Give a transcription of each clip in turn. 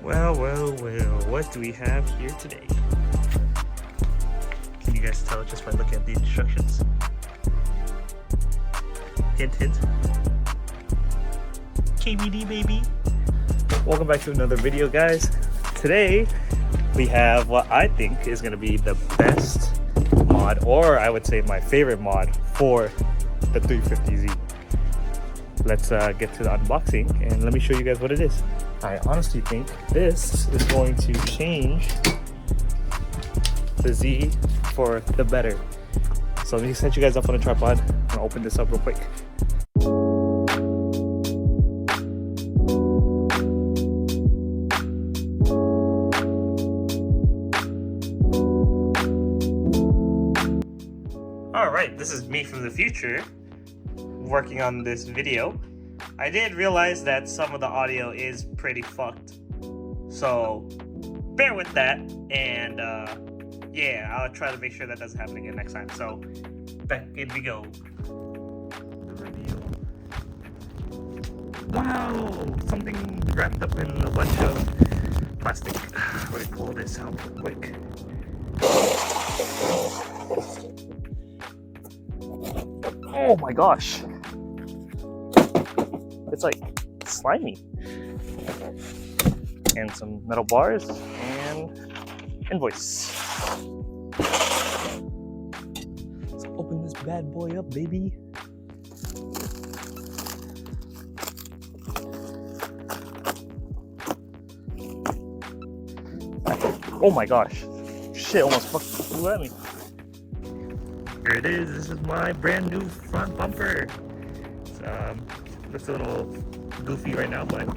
Well, what do we have here today? Can you guys tell just by looking at the instructions? Hint, hint. KBD, baby. Welcome back to another video, guys. Today, we have what I think is going to be the best mod, or I would say my favorite mod for the 350Z. Let's get to the unboxing and let me show you guys what it is. I honestly think this is going to change the Z for the better. So let me set you guys up on a tripod. I'm gonna open this up real quick. All right, this is me from the future working on this video. I did realize that some of the audio is pretty fucked, so bear with that, and yeah, I'll try to make sure that doesn't happen again next time. So back in we go. The reveal. Wow, something wrapped up in a bunch of plastic. Let me pull this out real quick. Oh my gosh. It's like slimy. And some metal bars and invoice. Let's open this bad boy up, baby. Oh my gosh. Shit almost flew at me. Here it is. This is my brand new front bumper. It's a little goofy right now, but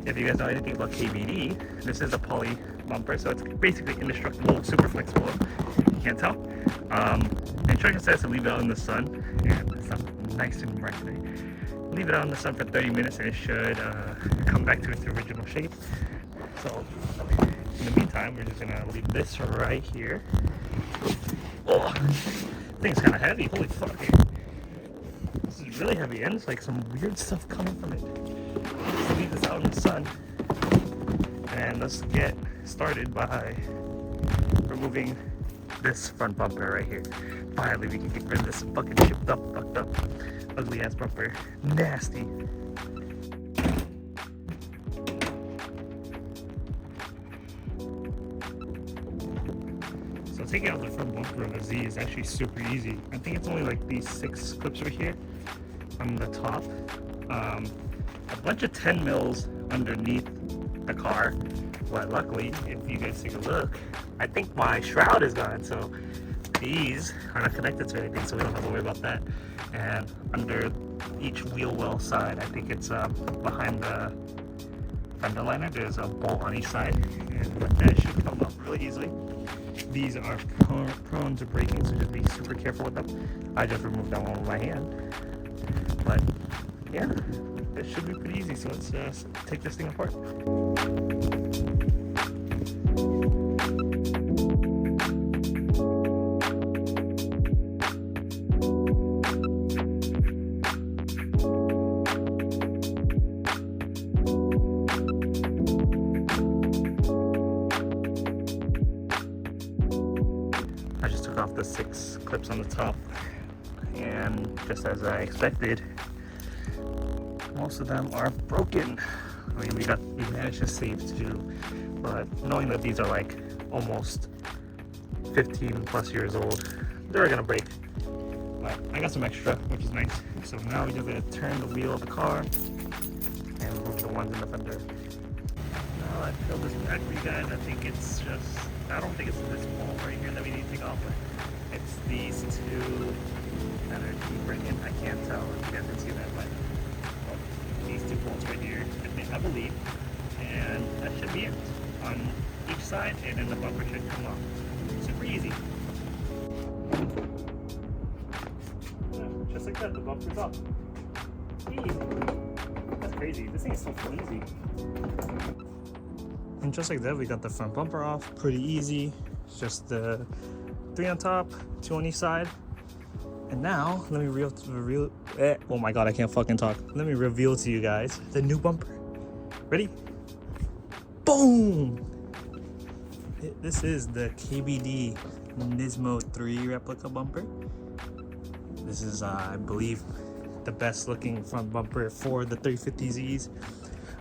if you guys know anything about KBD, this is a poly bumper, so it's basically indestructible, super flexible. You can't tell. The instruction says to leave it out in the sun, and it's nice and bright today. Leave it out in the sun for 30 minutes, and it should come back to its original shape. So, in the meantime, we're just gonna leave this right here. Oh, thing's kind of heavy. Holy fuck! This is really heavy, and it's like some weird stuff coming from it. Let's leave this out in the sun, and let's get started by removing this front bumper right here. Finally, we can get rid of this fucking chipped up, fucked up, ugly ass bumper. Nasty. So taking out the front bumper of a Z is actually super easy. I think it's only like these 6 clips right here on the top. A bunch of 10 mils underneath the car, but luckily, if you guys take a look, I think my shroud is gone, so these are not connected to anything, so we don't have to worry about that. And under each wheel well side, I think it's behind the fender liner, there's a bolt on each side, and that should come up really easily. These are prone to breaking, so just be super careful with them. I just removed that one with my hand, but yeah, it should be pretty easy. So let's take this thing apart. I just took off the 6 clips on the top, and just as I expected, most of them are broken. I mean, we managed to save 2, but knowing that these are like almost 15 plus years old, they're gonna break. But I got some extra, which is nice. So now we're just gonna turn the wheel of the car and remove the ones in the fender. Now I feel this battery guide. I don't think it's this bolt right here that we need to take off, but it's these 2 that are deeper in. I can't tell if you guys can see that, but these 2 bolts right here, I believe, and that should be it on each side, and then the bumper should come off. Super easy. Yeah, just like that, the bumper's off. Easy. That's crazy. This thing is so easy. And just like that, we got the front bumper off. Pretty easy. It's just the 3 on top, 2 on each side. And now, let me reveal. Oh my god, I can't fucking talk. Let me reveal to you guys the new bumper. Ready? Boom! This is the KBD Nismo 3 replica bumper. This is, I believe, the best looking front bumper for the 350Zs,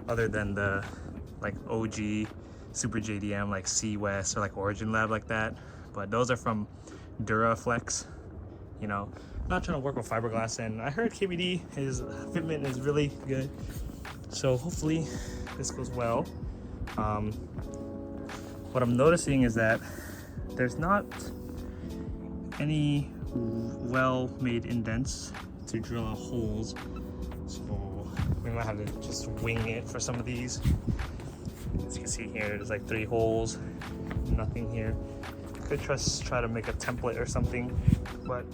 other than the like OG Super JDM like C West or like Origin Lab like that. But those are from Duraflex. You know, not trying to work with fiberglass, and I heard KBD his fitment is really good, so hopefully this goes well. What I'm noticing is that there's not any well-made indents to drill out holes, so we might have to just wing it for some of these. As you can see here, there's like 3 holes, nothing here. Could try to make a template or something, but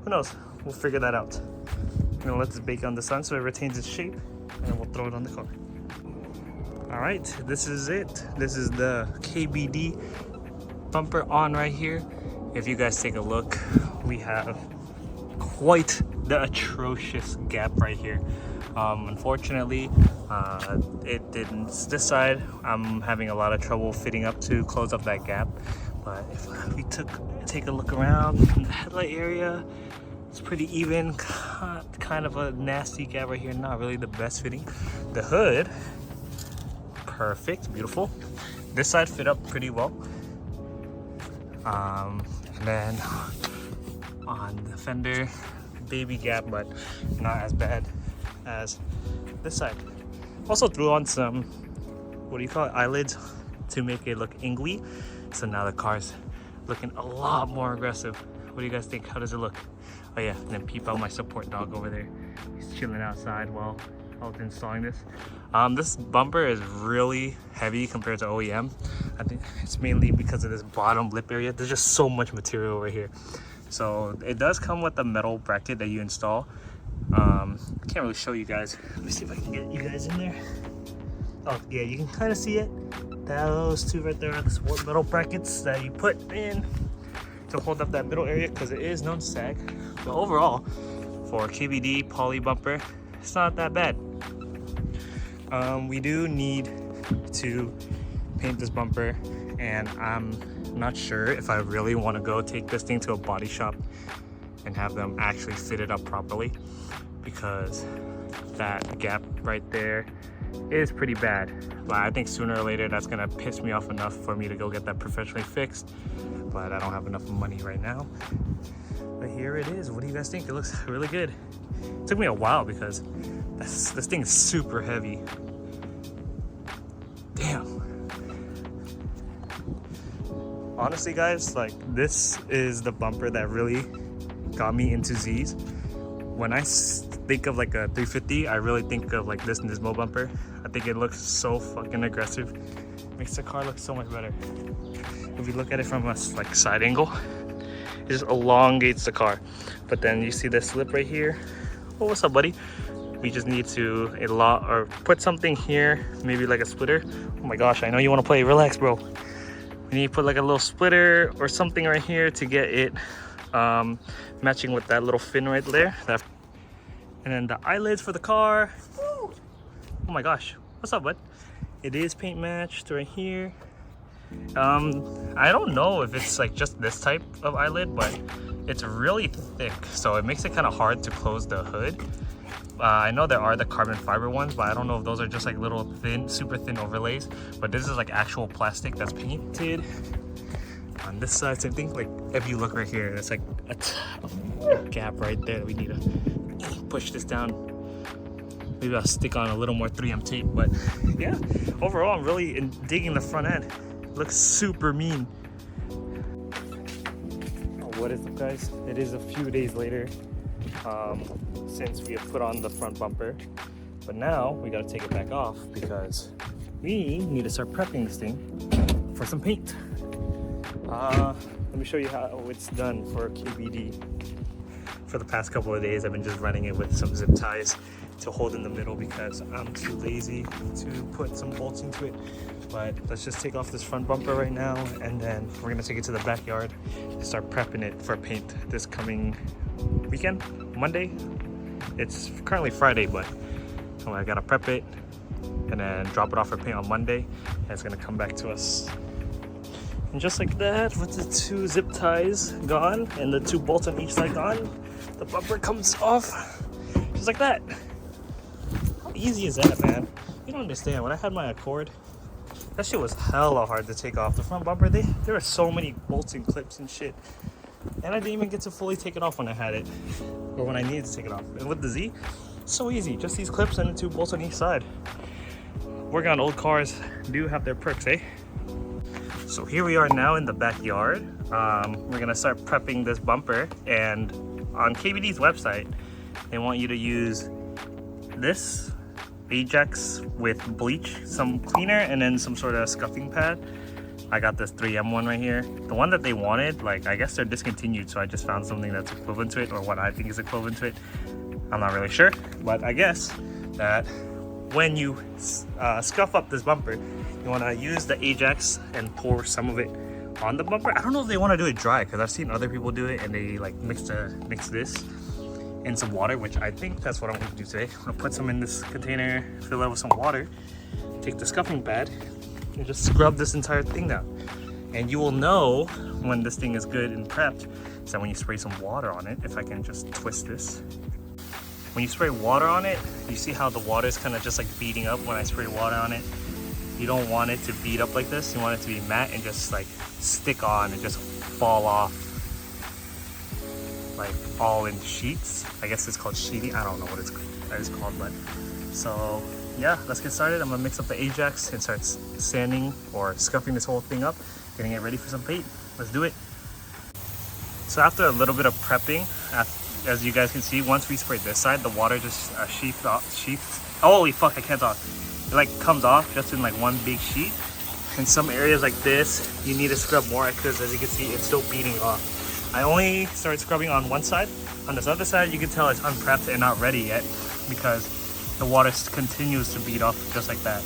who knows? We'll figure that out. I'm gonna let this bake on the sun so it retains its shape, and we'll throw it on the car. All right, this is it. This is the KBD bumper on right here. If you guys take a look, we have quite the atrocious gap right here. Unfortunately, it didn't. This side, I'm having a lot of trouble fitting up to close up that gap. But if we take a look around in the headlight area, it's pretty even. Kind of a nasty gap right here, not really the best fitting. The hood, perfect, beautiful. This side fit up pretty well. And then on the fender, baby gap, but not as bad as this side. Also threw on some, what do you call it, eyelids to make it look ingly. So now the car's looking a lot more aggressive. What do you guys think? How does it look? Oh yeah, and then peep out my support dog over there. He's chilling outside while I was installing this. This bumper is really heavy compared to OEM. I think it's mainly because of this bottom lip area. There's just so much material over here. So it does come with a metal bracket that you install. I can't really show you guys. Let me see if I can get you guys in there. Oh yeah, you can kind of see it. Those two right there are the support metal brackets that you put in to hold up that middle area, because it is known to sag. But overall, for KBD poly bumper, it's not that bad. We do need to paint this bumper, and I'm not sure if I really want to go take this thing to a body shop and have them actually fit it up properly, because that gap right there is pretty bad. But I think sooner or later that's gonna piss me off enough for me to go get that professionally fixed, but I don't have enough money right now. But here it is. What do you guys think? It looks really good. It took me a while because this thing is super heavy. Damn. Honestly guys, like, this is the bumper that really got me into Z's. When I think of like a 350, I really think of like this Nismo bumper. I think it looks so fucking aggressive. Makes the car look so much better. If you look at it from a like side angle, it just elongates the car. But then you see this lip right here. Oh, what's up, buddy? We just need to put something here, maybe like a splitter. Oh my gosh, I know you want to play. Relax, bro. We need to put like a little splitter or something right here to get it matching with that little fin right there. And then the eyelids for the car. Woo! Oh my gosh, what's up, bud? It is paint matched right here. I don't know if it's like just this type of eyelid, but it's really thick, so it makes it kind of hard to close the hood. I know there are the carbon fiber ones, but I don't know if those are just like little thin, super thin overlays. But this is like actual plastic that's painted. On this side, same thing. Like if you look right here, it's like a gap right there that we need to push this down. Maybe I'll stick on a little more 3M tape, but yeah, overall I'm really digging the front end. It looks super mean. What is up, guys? It is a few days later since we have put on the front bumper, but now we got to take it back off because we need to start prepping this thing for some paint. Let me show you how it's done for KBD. For the past couple of days, I've been just running it with some zip ties to hold in the middle because I'm too lazy to put some bolts into it. But let's just take off this front bumper right now, and then we're gonna take it to the backyard and start prepping it for paint this coming weekend, Monday. It's currently Friday, but I gotta prep it, and then drop it off for paint on Monday, and it's gonna come back to us. And just like that, with the 2 zip ties gone and the 2 bolts on each side gone, the bumper comes off just like that. How easy is that, man? You don't understand. When I had my Accord, that shit was hella hard to take off. The front bumper, there were so many bolts and clips and shit. And I didn't even get to fully take it off when I had it, or when I needed to take it off. And with the Z, so easy. Just these clips and the 2 bolts on each side. Working on old cars do have their perks, eh? So here we are now in the backyard. We're gonna start prepping this bumper, and on KBD's website, they want you to use this Ajax with bleach, some cleaner, and then some sort of scuffing pad. I got this 3M one right here. The one that they wanted, like, I guess they're discontinued, so I just found something that's equivalent to it, or what I think is equivalent to it. I'm not really sure, but I guess that when you scuff up this bumper, you want to use the Ajax and pour some of it on the bumper. I don't know if they want to do it dry, because I've seen other people do it and they like mix this in some water, which I think that's what I'm going to do today. I'm going to put some in this container, fill it with some water, take the scuffing pad, and just scrub this entire thing down. And you will know when this thing is good and prepped, so when you spray some water on it. If I can just twist this. When you spray water on it, you see how the water is kind of just like beating up when I spray water on it. You don't want it to beat up like this. You want it to be matte and just like stick on and just fall off, like all in sheets. I guess it's called sheeting. I don't know what that is called, but so yeah, let's get started. I'm gonna mix up the Ajax and start sanding or scuffing this whole thing up, getting it ready for some paint. Let's do it. So after a little bit of prepping, as you guys can see, once we sprayed this side, the water just sheathed off. Holy fuck, I can't talk. It like comes off just in like one big sheet. In some areas like this, you need to scrub more, because as you can see, it's still beating off. I only started scrubbing on one side. On this other side, you can tell it's unprepped and not ready yet, because the water continues to beat off just like that.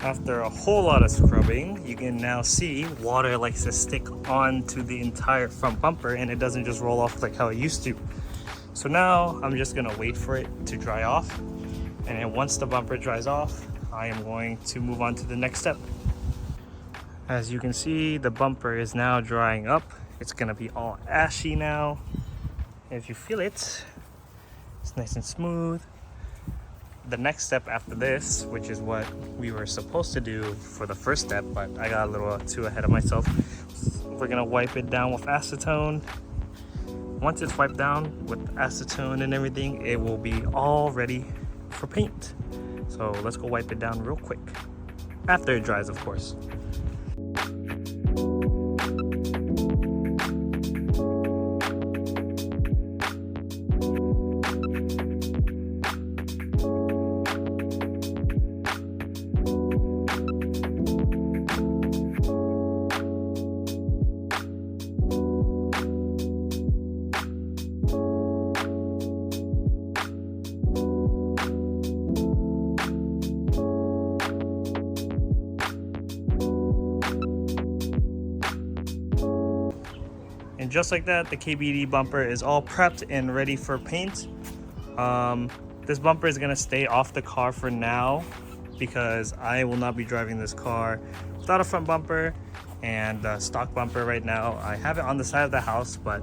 After a whole lot of scrubbing, you can now see water likes to stick onto the entire front bumper, and it doesn't just roll off like how it used to. So now I'm just gonna wait for it to dry off, and then once the bumper dries off, I am going to move on to the next step. As you can see, the bumper is now drying up. It's gonna be all ashy now. If you feel it, it's nice and smooth. The next step after this, which is what we were supposed to do for the first step, but I got a little too ahead of myself. We're gonna wipe it down with acetone. Once it's wiped down with acetone and everything, it will be all ready for paint. So let's go wipe it down real quick. After it dries, of course. And just like that, the KBD bumper is all prepped and ready for paint. This bumper is gonna stay off the car for now, because I will not be driving this car without a front bumper and the stock bumper right now. I have it on the side of the house, but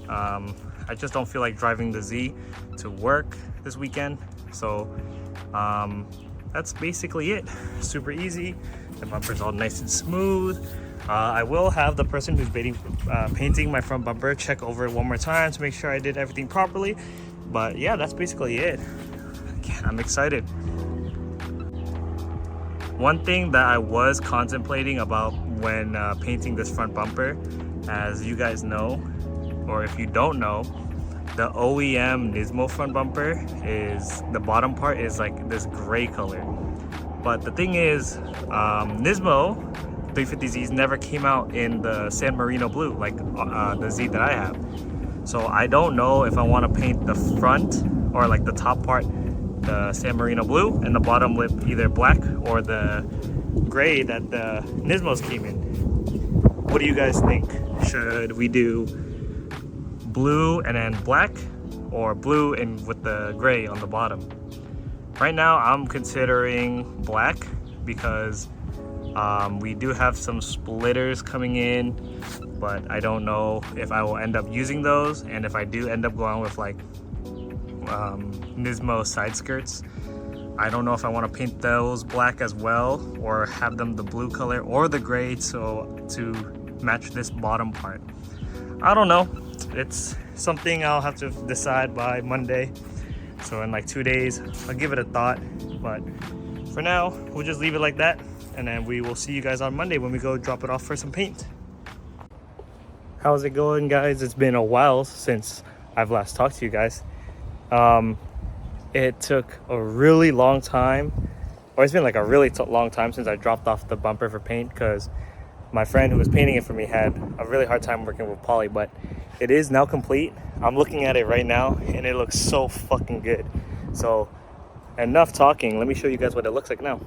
I just don't feel like driving the Z to work this weekend. So that's basically it. Super easy. The bumper's all nice and smooth. I will have the person who's painting my front bumper check over it one more time to make sure I did everything properly. But yeah, that's basically it. I'm excited. One thing that I was contemplating about when painting this front bumper, as you guys know, or if you don't know, the OEM Nismo front bumper is, the bottom part is like this gray color. But the thing is, Nismo 350Zs never came out in the San Marino blue like the Z that I have. So I don't know if I want to paint the front or like the top part the San Marino blue and the bottom lip either black or the gray that the Nismos came in. What do you guys think? Should we do blue and then black, or blue and with the gray on the bottom? Right now I'm considering black because we do have some splitters coming in, but I don't know if I will end up using those, and if I do end up going with like Nismo side skirts, I don't know if I want to paint those black as well or have them the blue color or the gray to match this bottom part. I don't know. It's something I'll have to decide by Monday. So in like 2 days, I'll give it a thought. But for now, we'll just leave it like that. And then we will see you guys on Monday when we go drop it off for some paint. How's it going, guys? It's been a while since I've last talked to you guys. It took a really long time, or it's been like a really long time since I dropped off the bumper for paint, because my friend who was painting it for me had a really hard time working with poly, but it is now complete. I'm looking at it right now and it looks so fucking good. So enough talking, let me show you guys what it looks like now.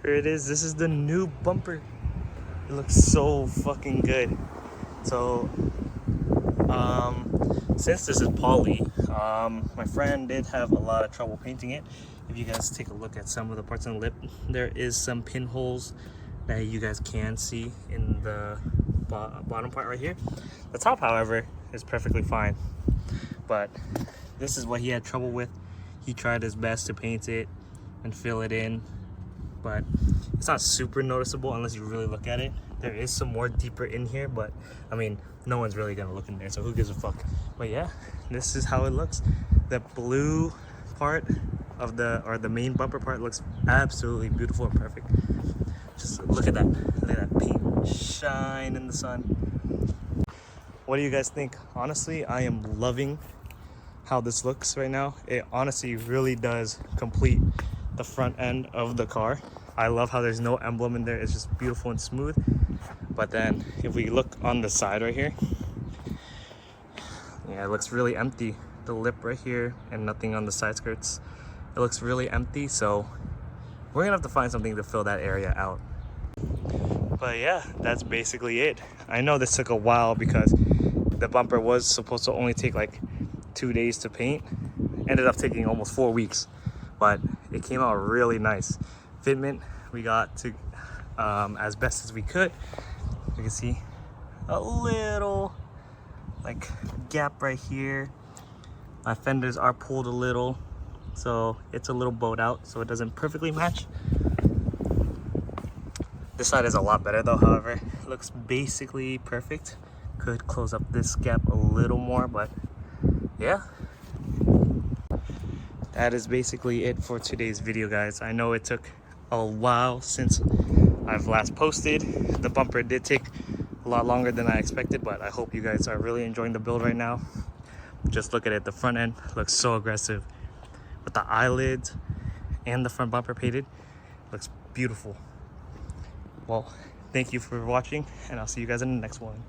Here it is. This is the new bumper. It looks so fucking good. So since this is poly, my friend did have a lot of trouble painting it. If you guys take a look at some of the parts on the lip, there is some pinholes that you guys can see in the bottom part right here. The top, however, is perfectly fine. But this is what he had trouble with. He tried his best to paint it and fill it in, but it's not super noticeable unless you really look at it. There is some more deeper in here, but I mean, no one's really gonna look in there, so who gives a fuck. But yeah, this is how it looks. The blue part of the main bumper part looks absolutely beautiful and perfect. Just look at that. Look at that paint shine in the sun. What do you guys think? Honestly, I am loving how this looks right now. It honestly really does complete the front end of the car. I love how there's no emblem in there. It's just beautiful and smooth. But then if we look on the side right here, yeah, it looks really empty. The lip right here and nothing on the side skirts. It looks really empty, so we're gonna have to find something to fill that area out. But yeah, that's basically it. I know this took a while because the bumper was supposed to only take like 2 days to paint. Ended up taking almost 4 weeks, but it came out really nice. Fitment, we got to as best as we could. You can see a little like gap right here. My fenders are pulled a little, so it's a little bowed out, so it doesn't perfectly match. This side is a lot better though, however. It looks basically perfect. Could close up this gap a little more, but yeah. That is basically it for today's video, guys. I know it took a while since I've last posted. The bumper did take a lot longer than I expected, but I hope you guys are really enjoying the build right now. Just look at it. The front end looks so aggressive with the eyelids and the front bumper painted. Looks beautiful. Well, thank you for watching, and I'll see you guys in the next one.